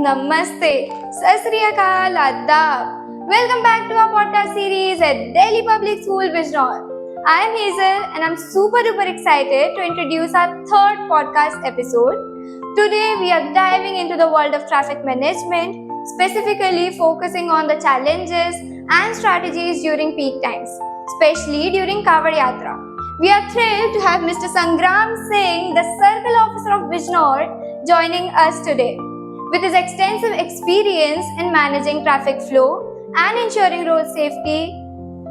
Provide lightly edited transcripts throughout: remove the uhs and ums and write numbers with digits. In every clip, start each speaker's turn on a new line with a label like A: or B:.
A: Namaste, Sat Sri Akal, Adab. Welcome back to our podcast series at Delhi Public School, Bijnor. I am Hazel and I'm super duper excited to introduce our third podcast episode. Today we are diving into the world of traffic management, specifically focusing on the challenges and strategies during peak times, especially during Kawad Yatra. We are thrilled to have Mr. Sangram Singh, the Circle Officer of Bijnor, joining us today. With his extensive experience in managing traffic flow and ensuring road safety,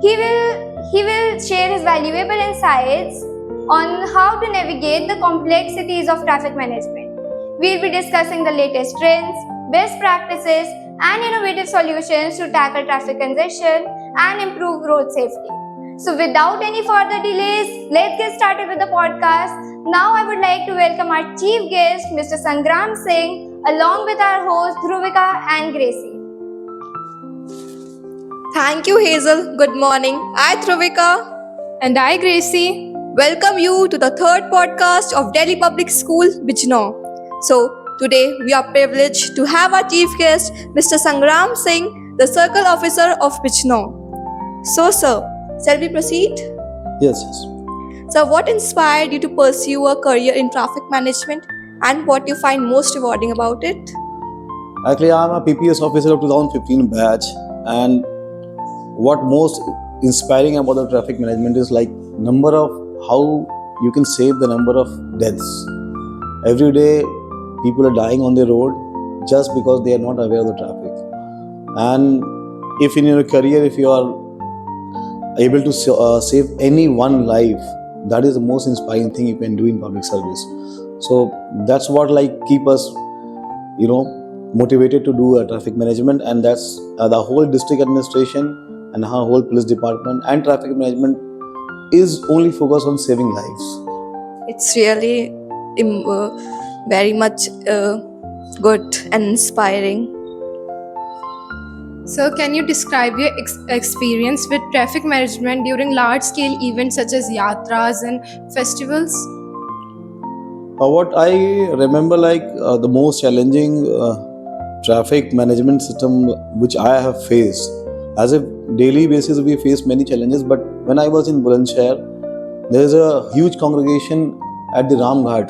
A: he will share his valuable insights on how to navigate the complexities of traffic management. We'll be discussing the latest trends, best practices, and innovative solutions to tackle traffic congestion and improve road safety. So without any further delays, let's get started with the podcast. Now I would like to welcome our chief guest, Mr. Sangram Singh, along with our hosts Dhruvika and Gracie.
B: Thank you, Hazel. Good morning. I, Dhruvika,
C: And I, Gracie.
B: welcome you to the third podcast of Delhi Public School, Bijnor. So, today we are privileged to have our chief guest, Mr. Sangram Singh, the Circle Officer of Bijnor. So, sir, shall we proceed?
D: Yes.
B: So, what inspired you to pursue a career in traffic management and what you find most rewarding about it?
D: Actually, I'm a PPS officer of 2015 batch, and what most inspiring about the traffic management is like number of how you can save the number of deaths. Every day, people are dying on the road just because they are not aware of the traffic. And if in your career, if you are able to save any one life, that is the most inspiring thing you can do in public service. So that's what keep us, motivated to do traffic management, and that's the whole district administration and our whole police department and traffic management is only focused on saving lives.
B: It's really very much good and inspiring.
C: So, can you describe your experience with traffic management during large scale events such as yatras and festivals?
D: What I remember, the most challenging traffic management system which I have faced. As a daily basis, we face many challenges. But when I was in Bulandshahr, there is a huge congregation at the Ram Ghat.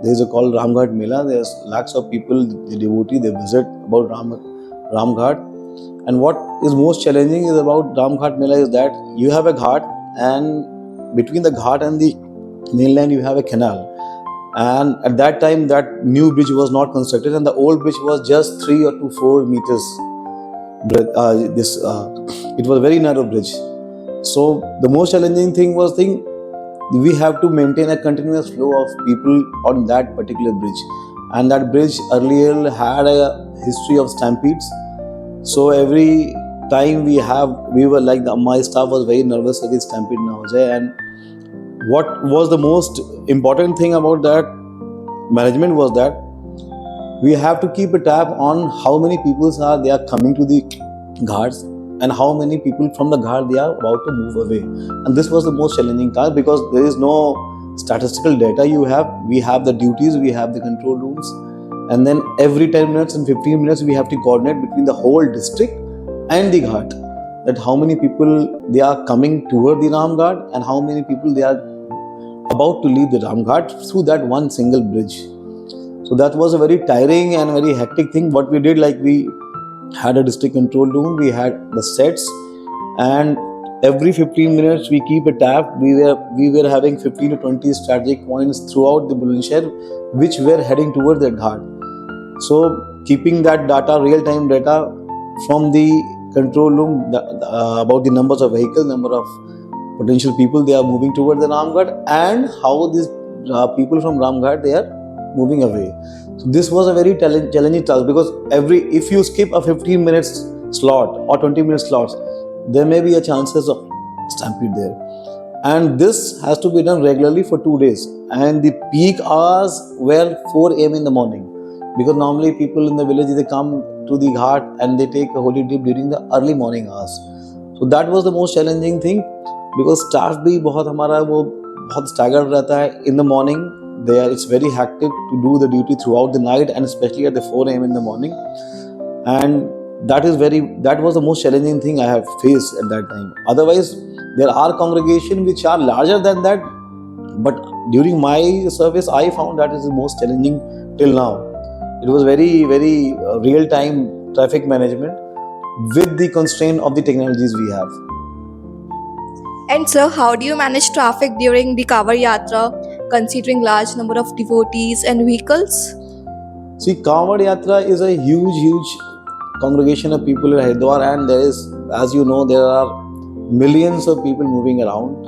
D: There is a called Ram Ghat Mela. There's lakhs of people, the devotee, they visit about Ram Ghat. And what is most challenging is about Ram Ghat Mela is that you have a ghat, and between the ghat and the mainland you have a canal. And at that time, that new bridge was not constructed, and the old bridge was just 3 to 4 meters. It was a very narrow bridge. So the most challenging thing was we have to maintain a continuous flow of people on that particular bridge, and that bridge earlier had a history of stampedes. So every time we were like my staff was very nervous that stampede na ho jaye. And what was the most important thing about that management was that we have to keep a tab on how many people they are coming to the ghats and how many people from the ghat they are about to move away. And this was the most challenging task because there is no statistical data we have the duties, we have the control rooms, and then every 10 minutes and 15 minutes we have to coordinate between the whole district and the ghat, that how many people they are coming toward the Ram Ghat and how many people they are about to leave the Ram Ghat through that one single bridge. So that was a very tiring and very hectic thing. What we did, we had a district control room, we had the sets, and every 15 minutes we keep a tab. We were having 15 to 20 strategic points throughout the Bulandshahr which were heading toward the ghat. So keeping that data, real-time data from the control room about the numbers of vehicles, number of potential people they are moving toward the Ram Ghat, and how these people from Ram Ghat they are moving away. So this was a very challenging task because if you skip a 15 minutes slot or 20 minutes slots, there may be a chances of stampede there. And this has to be done regularly for 2 days. And the peak hours were 4 a.m. in the morning, because normally people in the village they come to the ghat and they take a holy dip during the early morning hours. So that was the most challenging thing because staff भी बहुत हमारा वो बहुत staggered रहता है. In the morning there. It's very hectic to do the duty throughout the night and especially at the 4 a.m. in the morning. And that was the most challenging thing I have faced at that time. Otherwise, there are congregations which are larger than that, but during my service, I found that is the most challenging till now. It was very, very real time traffic management with the constraint of the technologies we have.
B: And sir, how do you manage traffic during the Kavar Yatra, considering large number of devotees and vehicles?
D: See, Kanwad Yatra is a huge congregation of people in Haridwar, and there is, as you know, there are millions of people moving around.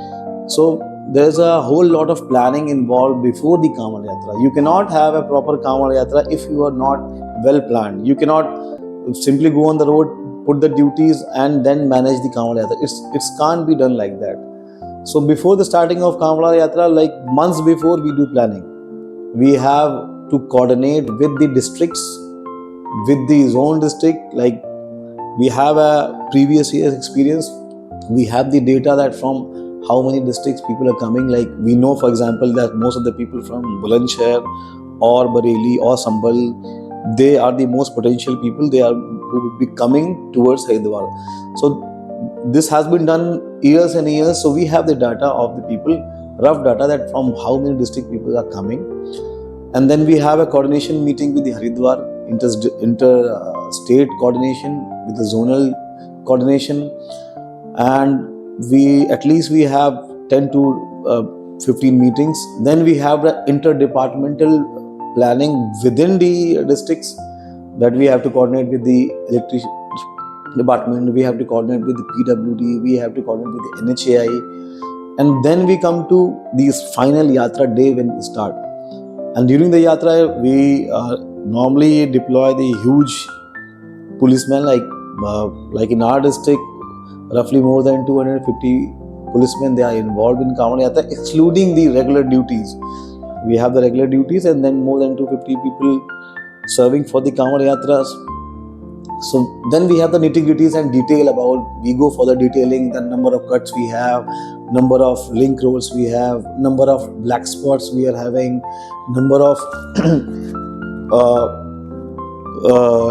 D: So there is a whole lot of planning involved before the Kanwad Yatra. You cannot have a proper Kanwad Yatra if you are not well planned. You cannot simply go on the road, put the duties, and then manage the Kanwad Yatra. It can't be done like that. So before the starting of Kanwad Yatra, like months before, we do planning. We have to coordinate with the districts, with the zone district. Like we have a previous year's experience. We have the data that from how many districts people are coming. Like we know, for example, that most of the people from Bulandshahr or Bareilly or Sambhal, they are the most potential people. They are who would be coming towards Haridwar. So this has been done years and years. So we have the data of the people, rough data that from how many district people are coming. And then we have a coordination meeting with the Haridwar, inter-state coordination with the zonal coordination, and we have 10 to 15 meetings. Then we have the interdepartmental planning within the districts, that we have to coordinate with the electricity department, we have to coordinate with the PWD, we have to coordinate with the NHAI, and then we come to this final Yatra day when we start. And during the Yatra, we normally deploy the huge policemen, like in our district, roughly more than 250 policemen, they are involved in Kanwad Yatra, excluding the regular duties. We have the regular duties and then more than 250 people serving for the Kanwad Yatras. So then we have the nitty-gritties and detail about, we go for the detailing, the number of cuts we have, number of link roads we have, number of black spots we are having, number of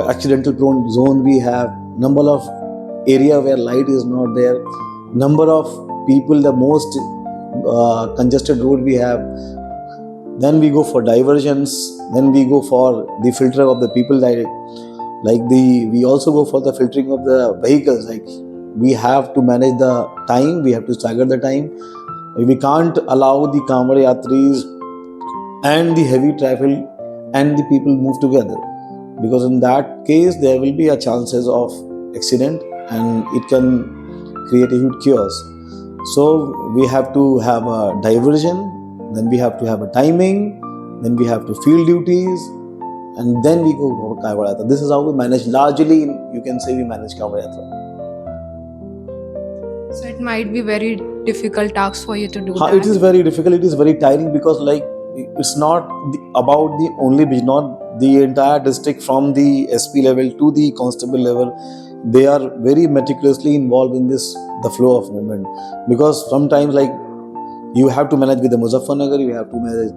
D: accidental prone zone we have, number of area where light is not there, number of people, the most congested road we have. Then we go for diversions, then we go for the filter of the people, we also go for the filtering of the vehicles. Like we have to manage the time, we have to stagger the time. We can't allow the Kanwad Yatris and the heavy traffic and the people move together, because in that case there will be a chances of accident and it can create a huge chaos. So we have to have a diversion, then we have to have a timing, then we have to field duties, and then we go for Kanwad Yatra. This is how we manage, largely you can say we manage Kanwad Yatra.
C: So it might be very difficult task for you to do that.
D: It is very difficult, it is very tiring, because it's not about the only Bijnor, the entire district from the SP level to the constable level, they are very meticulously involved in the flow of movement. Because sometimes you have to manage with the Muzaffarnagar, you have to manage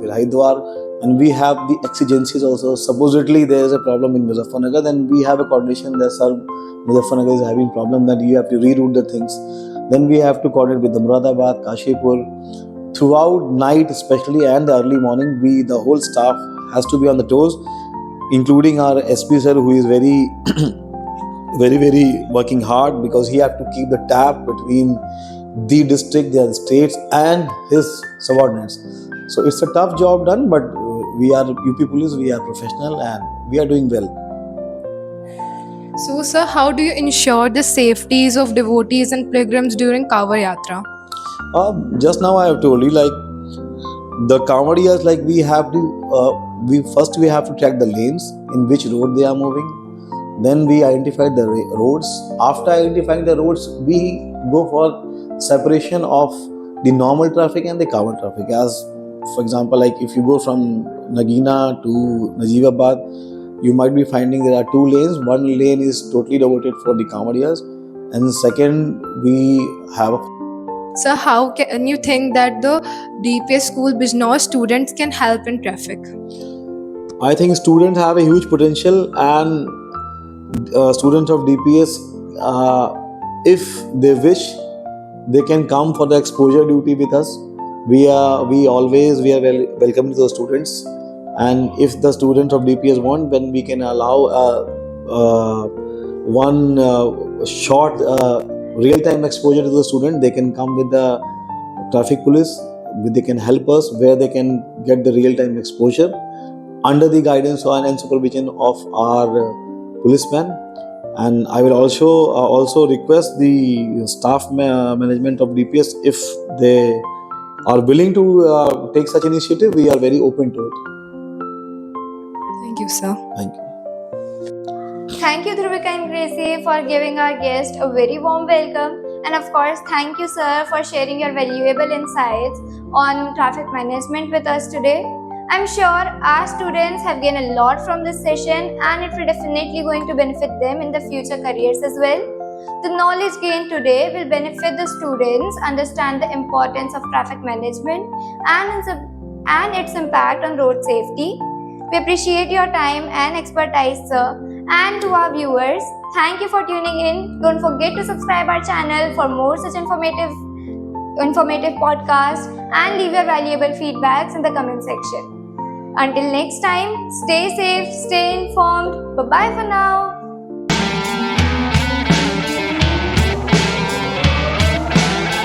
D: with Haridwar, and we have the exigencies also. Supposedly there is a problem in Muzaffarnagar, then we have a coordination that sir, Muzaffarnagar is having problem, that you have to reroute the things. Then we have to coordinate with the Muradabad, Kashipur. Throughout night especially and the early morning, the whole staff has to be on the toes, including our SP sir, who is very very working hard, because he has to keep the tab between the district, the states and his subordinates. So it's a tough job done, but we are UP Police, we are professional and we are doing well.
C: So sir, how do you ensure the safeties of devotees and pilgrims during Kanwad Yatra?
D: Just now I have told you, the Kanwadias, we have to we have to track the lanes in which road they are moving. Then we identify the roads. After identifying the roads, we go for separation of the normal traffic and the Kanwad traffic. As for example, if you go from Nagina to Najibabad, you might be finding there are two lanes. One lane is totally devoted for the Kanwadias, and second we have.
C: So how can you think that the DPS school Bijnor students can help in traffic?
D: I think students have a huge potential, and students of DPS, if they wish, they can come for the exposure duty with us. We are welcome to the students, and if the students of DPS want, then we can allow one short real-time exposure to the student. They can come with the traffic police. They can help us where they can get the real-time exposure under the guidance and supervision of our policeman. And I will also request the staff management of DPS, if they are willing to take such initiative, we are very open to it.
C: Thank you, sir.
D: Thank you.
A: Thank you, Dhruvika and Gracie, for giving our guest a very warm welcome. And of course, thank you, sir, for sharing your valuable insights on traffic management with us today. I'm sure our students have gained a lot from this session, and it will definitely going to benefit them in the future careers as well. The knowledge gained today will benefit the students understand the importance of traffic management and its impact on road safety. We appreciate your time and expertise, sir. And to our viewers, thank you for tuning in. Don't forget to subscribe our channel for more such informative podcasts, and leave your valuable feedbacks in the comment section. Until next time, stay safe, stay informed. Bye-bye for now.